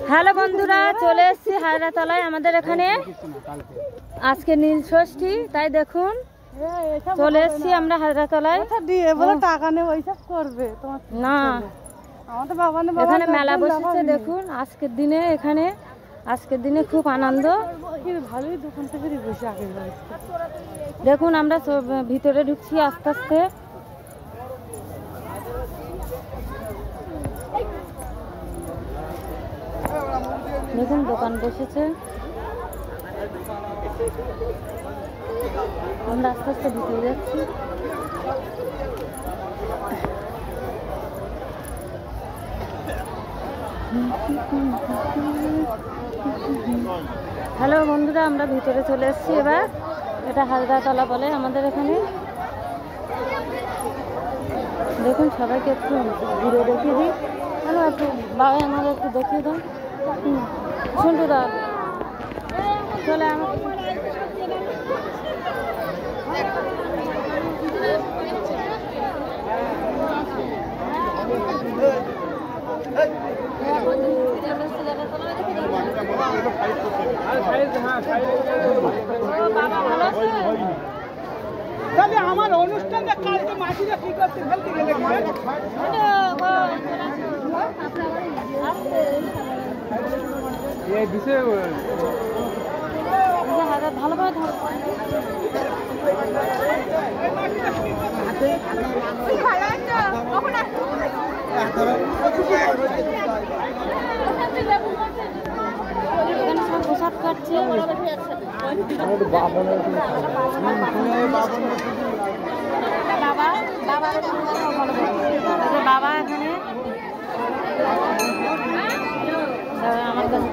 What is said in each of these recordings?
Hello বন্ধুরা, চলে এসেছি হায়রাতলায়। আমাদের এখানে আজকে নীল ষষ্ঠী, তাই দেখুন চলে এসেছি আমরা হায়রাতলায়। টাকা নেই ওইসব করবে না, আমাদের বাবা এখানে মেলা বসেছে দেখুন। আজকের দিনে খুব আনন্দ। ভালোই দোকান থেকে বসে আগে দেখুন আমরা ভিতরে ঢুকছি আস্তে আস্তে। দেখুন দোকান বসেছে, আমরা আস্তে আস্তে ভিতরে যাচ্ছি। হ্যালো বন্ধুরা, আমরা ভিতরে চলে এসেছি এবার। এটা হায়রাতলা বলে আমাদের এখানে। দেখুন সবাইকে একটু ঘুরে দেখিয়ে দিই। হ্যালো, একটু বাবা আমাদের একটু দেখিয়ে দাও। শুনটু দা চলে আমার আমার অনুষ্ঠানটা কালকে মাসিরা কি করতে ফেলতে গেলে ভালোভাবে ধর। এখানে সব প্রসাদ কাটছে। বাবা এখানে আমার কাছে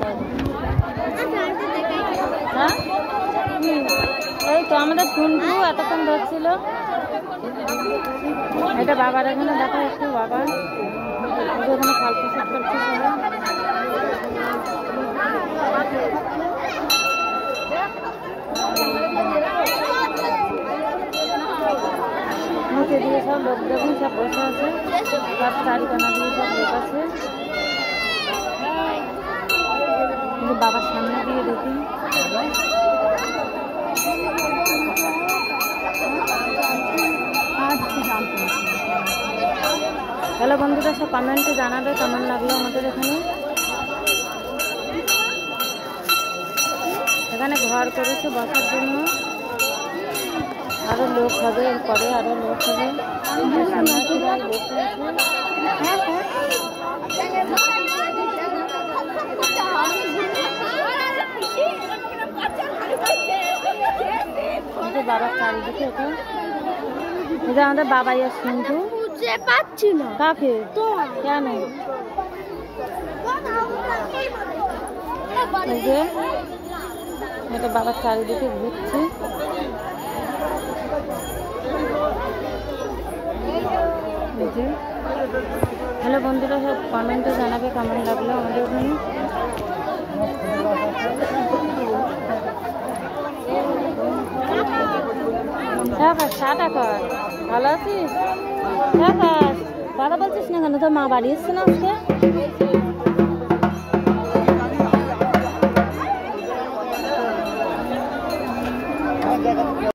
হ্যাঁ, এই তো আমাদের শুনবু এতক্ষণ ধরছিল। এটা বাবার এখানে দেখা একটু বাবা এখানে ফল প্রসাদ করছে সবাই। নিচে দিয়ে সব লোক দেখুন সব বসে আছে, সব চারিখানা দিয়ে সব লোক আছে। বাবার সামনে দিয়ে দেখুন হ্যালো বন্ধুরা, সব কমেন্টে জানাবে কেমন লাগলো আমাদের এখানে। এখানে ঘর করেছে বসার জন্য, আরো লোক হবে, পরে আরো লোক হবে। বাবার চারিদিকে এটা আমাদের বাবাই আর শুনতু পাচ্ছি না কাকে কেন। এই যে এটা বাবার চারিদিকে ঘুরছি। হ্যালো বন্ধুরা, সব কমেন্টে জানাবে কেমন লাগলো আমাদের ওখানে। টাটা কর, ভালো আছিস? দাদা বলছিস না কেন, তোর মা বাড়ি এসছে না আজকে?